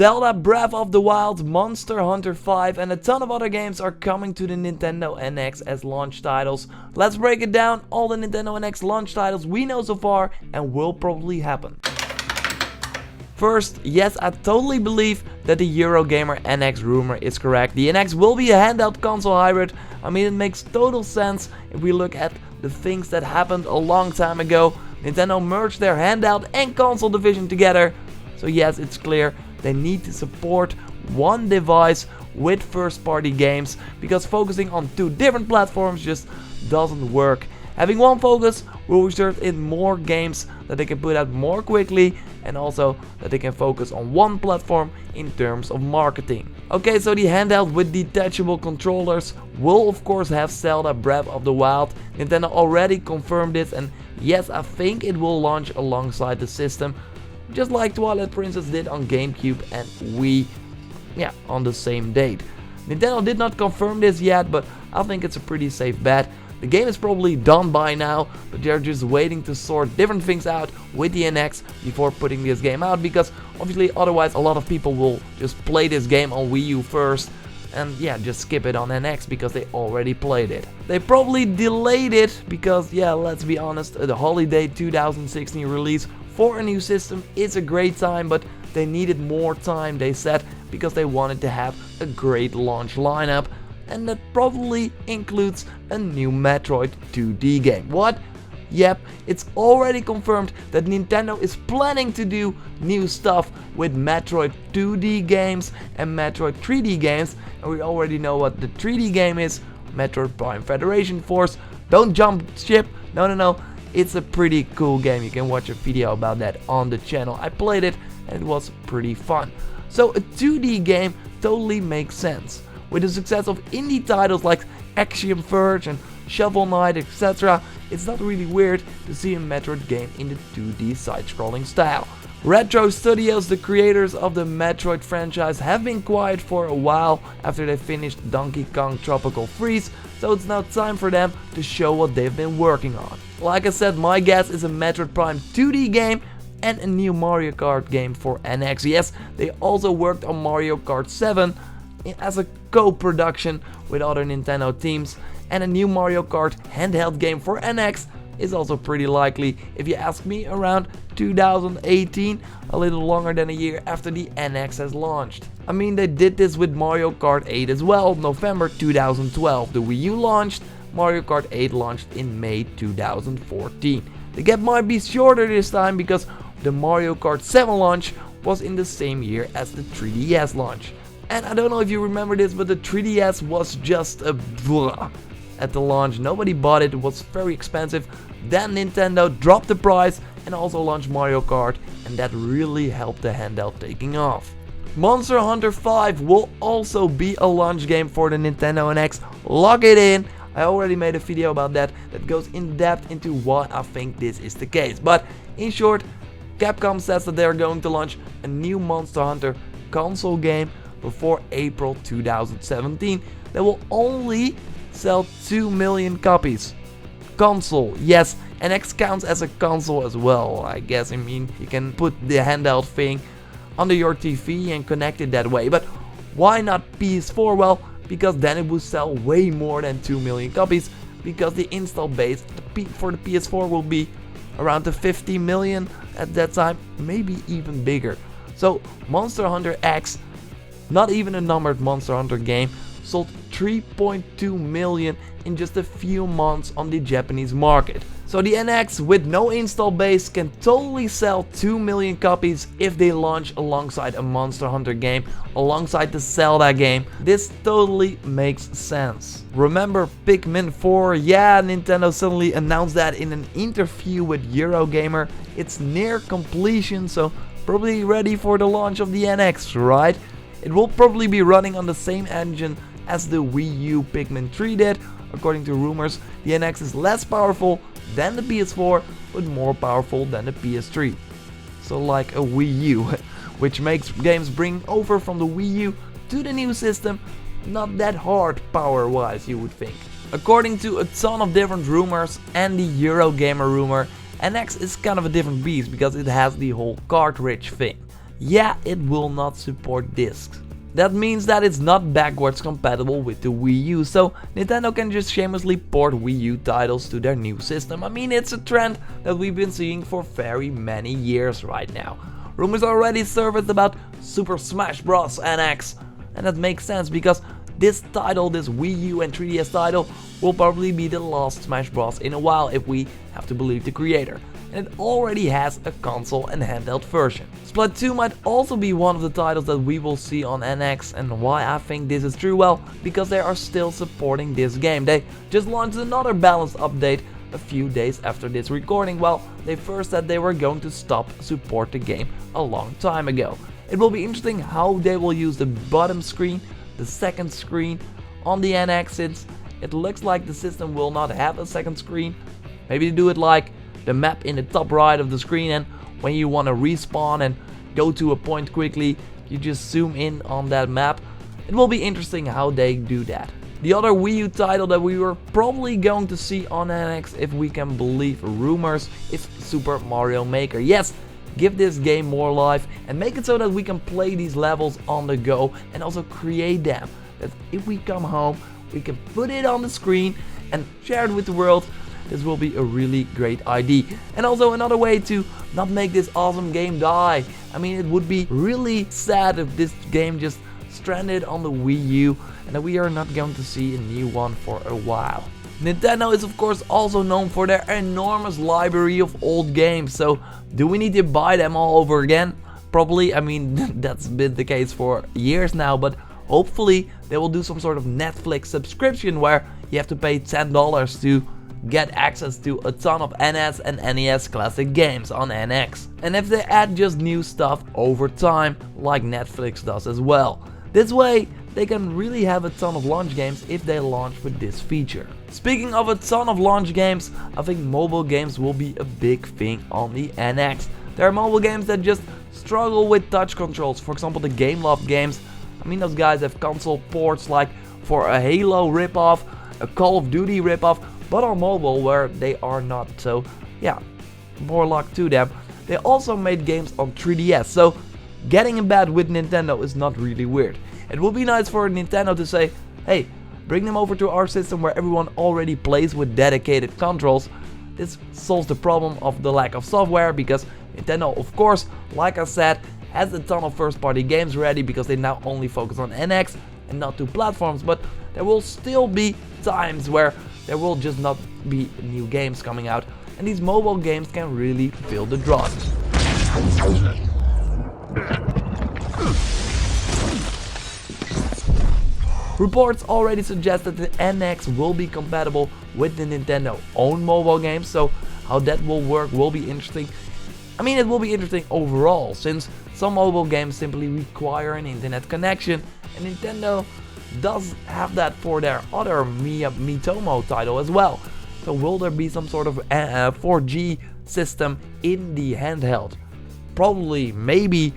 Zelda Breath of the Wild, Monster Hunter 5 and a ton of other games are coming to the Nintendo NX as launch titles. Let's break it down, all the Nintendo NX launch titles we know so far and will probably happen. First, yes, I totally believe that the Eurogamer NX rumor is correct. The NX will be a handheld console hybrid. I mean, it makes total sense if we look at the things that happened a long time ago. Nintendo merged their handheld and console division together. So yes, it's clear they need to support one device with first-party games, because focusing on two different platforms just doesn't work. Having one focus will result in more games that they can put out more quickly, and also that they can focus on one platform in terms of marketing. Okay, so the handheld with detachable controllers will of course have Zelda Breath of the Wild. Nintendo already confirmed this, and yes, I think it will launch alongside the system, just like Twilight Princess did on GameCube and Wii, on the same date. Nintendo did not confirm this yet, but I think it's a pretty safe bet. The game is probably done by now, but they're just waiting to sort different things out with the NX before putting this game out, because obviously otherwise a lot of people will just play this game on Wii U first and just skip it on NX because they already played it. They probably delayed it because, let's be honest, the holiday 2016 release for a new system is a great time, but they needed more time, they said, because they wanted to have a great launch lineup. And that probably includes a new Metroid 2D game. What? Yep, it's already confirmed that Nintendo is planning to do new stuff with Metroid 2D games and Metroid 3D games. And we already know what the 3D game is, Metroid Prime Federation Force. Don't jump ship, no. It's a pretty cool game, you can watch a video about that on the channel. I played it and it was pretty fun. So a 2D game totally makes sense. With the success of indie titles like Axiom Verge and Shovel Knight, etc., it's not really weird to see a Metroid game in the 2D side-scrolling style. Retro Studios, the creators of the Metroid franchise, have been quiet for a while after they finished Donkey Kong Tropical Freeze, so it's now time for them to show what they've been working on. Like I said, my guess is a Metroid Prime 2D game and a new Mario Kart game for NX. Yes, they also worked on Mario Kart 7 as a co-production with other Nintendo teams, and a new Mario Kart handheld game for NX is also pretty likely, if you ask me, around 2018, a little longer than a year after the NX has launched. I mean, they did this with Mario Kart 8 as well, November 2012. The Wii U launched, Mario Kart 8 launched in May 2014. The gap might be shorter this time because the Mario Kart 7 launch was in the same year as the 3DS launch. And I don't know if you remember this, but the 3DS was just a blah at the launch. Nobody bought it, it was very expensive. Then Nintendo dropped the price and also launched Mario Kart, and that really helped the handheld taking off. Monster Hunter 5 will also be a launch game for the Nintendo NX. Lock it in. I already made a video about that goes in depth into why I think this is the case. But in short, Capcom says that they're going to launch a new Monster Hunter console game before April 2017 that will only sell 2 million copies. Console, yes, NX counts as a console as well, I guess. I mean, you can put the handheld thing under your TV and connect it that way, but why not PS4? Well, because then it will sell way more than 2 million copies, because the install base for the PS4 will be around the 50 million at that time, maybe even bigger. So Monster Hunter X, not even a numbered Monster Hunter game, sold 3.2 million in just a few months on the Japanese market. So the NX with no install base can totally sell 2 million copies if they launch alongside a Monster Hunter game, alongside the Zelda game. This totally makes sense. Remember Pikmin 4? Yeah, Nintendo suddenly announced that in an interview with Eurogamer. It's near completion, so probably ready for the launch of the NX, right? It will probably be running on the same engine as the Wii U Pikmin 3 did. According to rumors, the NX is less powerful than the PS4, but more powerful than the PS3. So like a Wii U, which makes games bring over from the Wii U to the new system not that hard power-wise, you would think. According to a ton of different rumors and the Eurogamer rumor, NX is kind of a different beast because it has the whole cartridge thing. yeah, it will not support discs. That means that it's not backwards compatible with the Wii U, so Nintendo can just shamelessly port Wii U titles to their new system. I mean, it's a trend that we've been seeing for very many years right now. Rumors already surfaced about Super Smash Bros. NX, and that makes sense because this title, this Wii U and 3DS title, will probably be the last Smash Bros. In a while if we have to believe the creator. And it already has a console and handheld version. Splatoon might also be one of the titles that we will see on NX, and why I think this is true? Well, because they are still supporting this game. They just launched another balanced update a few days after this recording. Well, they first said they were going to stop support the game a long time ago. It will be interesting how they will use the bottom screen, the second screen on the NX, since it looks like the system will not have a second screen. Maybe do it like the map in the top right of the screen, and when you want to respawn and go to a point quickly, you just zoom in on that map. It will be interesting how they do that. The other Wii U title that we were probably going to see on NX, if we can believe rumors, is Super Mario Maker. Yes, give this game more life and make it so that we can play these levels on the go and also create them. That if we come home, we can put it on the screen and share it with the world. This will be a really great idea. And also another way to not make this awesome game die. I mean, it would be really sad if this game just stranded on the Wii U and that we are not going to see a new one for a while. Nintendo is of course also known for their enormous library of old games, so do we need to buy them all over again? Probably. I mean, that's been the case for years now, but hopefully they will do some sort of Netflix subscription where you have to pay $10 to get access to a ton of NS and NES classic games on NX. And if they add just new stuff over time, like Netflix does as well. This way, they can really have a ton of launch games if they launch with this feature. Speaking of a ton of launch games, I think mobile games will be a big thing on the NX. There are mobile games that just struggle with touch controls. For example, the GameLoft games. I mean, those guys have console ports like for a Halo ripoff, a Call of Duty ripoff, but on mobile where they are not. So yeah, more luck to them. They also made games on 3DS, so getting in bed with Nintendo is not really weird. It will be nice for Nintendo to say, hey, bring them over to our system where everyone already plays with dedicated controls. This solves the problem of the lack of software, because Nintendo, of course, like I said, has a ton of first-party games ready because they now only focus on NX and not two platforms, but there will still be times where there will just not be new games coming out, and these mobile games can really fill the drought. Reports already suggest that the NX will be compatible with the Nintendo own mobile games, so how that will work will be interesting. I mean, it will be interesting overall, since some mobile games simply require an internet connection, and Nintendo does have that for their other Miitomo title as well. So will there be some sort of 4G system in the handheld? Probably, maybe.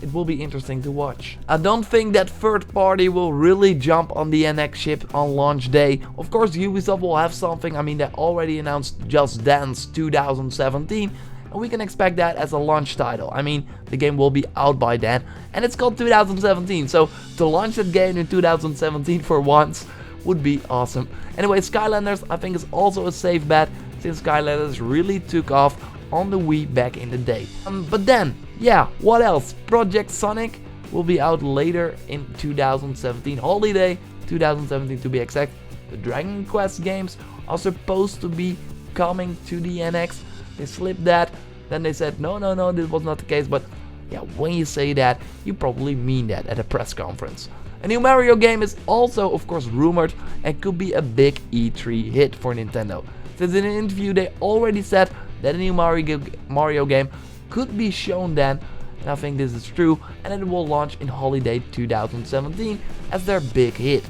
It will be interesting to watch. I don't think that third party will really jump on the NX ship on launch day. Of course, Ubisoft will have something. I mean, they already announced Just Dance 2017. And we can expect that as a launch title. I mean, the game will be out by then, and it's called 2017, so to launch that game in 2017 for once would be awesome. Anyway, Skylanders I think is also a safe bet, since Skylanders really took off on the Wii back in the day. But then, yeah, what else? Project Sonic will be out later in 2017, holiday 2017 to be exact. The Dragon Quest games are supposed to be coming to the NX. They slipped that, then they said no, this was not the case, but yeah, when you say that, you probably mean that at a press conference. A new Mario game is also of course rumored and could be a big E3 hit for Nintendo, since in an interview they already said that a new Mario game could be shown then, and I think this is true, and it will launch in holiday 2017 as their big hit.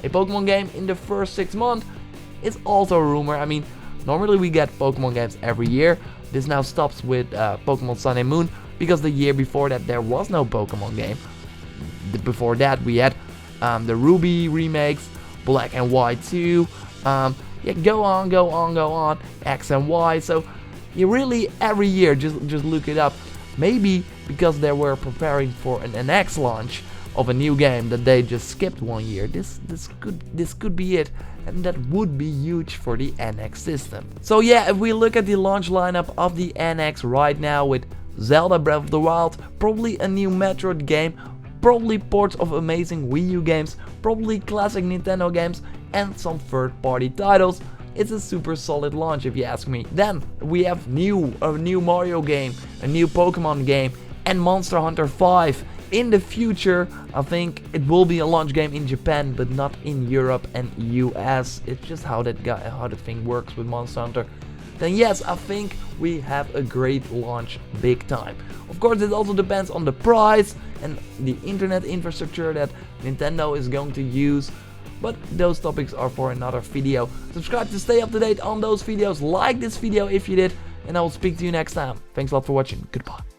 A Pokemon game in the first 6 months is also a rumor. I mean, normally we get Pokemon games every year. This now stops with Pokemon Sun and Moon, because the year before that there was no Pokemon game. Before that we had the Ruby remakes, Black and White 2, yeah, go on, X and Y. So you really every year just look it up. Maybe because they were preparing for an NX launch of a new game that they just skipped 1 year. This could be it, and that would be huge for the NX system. So yeah, if we look at the launch lineup of the NX right now, with Zelda Breath of the Wild, probably a new Metroid game, probably ports of amazing Wii U games, probably classic Nintendo games, and some third-party titles, it's a super solid launch if you ask me. Then we have a new Mario game, a new Pokemon game, and Monster Hunter 5. In the future, I think it will be a launch game in Japan, but not in Europe and US. It's just how the thing works with Monster Hunter. Then yes, I think we have a great launch, big time. Of course, it also depends on the price and the internet infrastructure that Nintendo is going to use. But those topics are for another video. Subscribe to stay up to date on those videos. Like this video if you did. And I will speak to you next time. Thanks a lot for watching. Goodbye.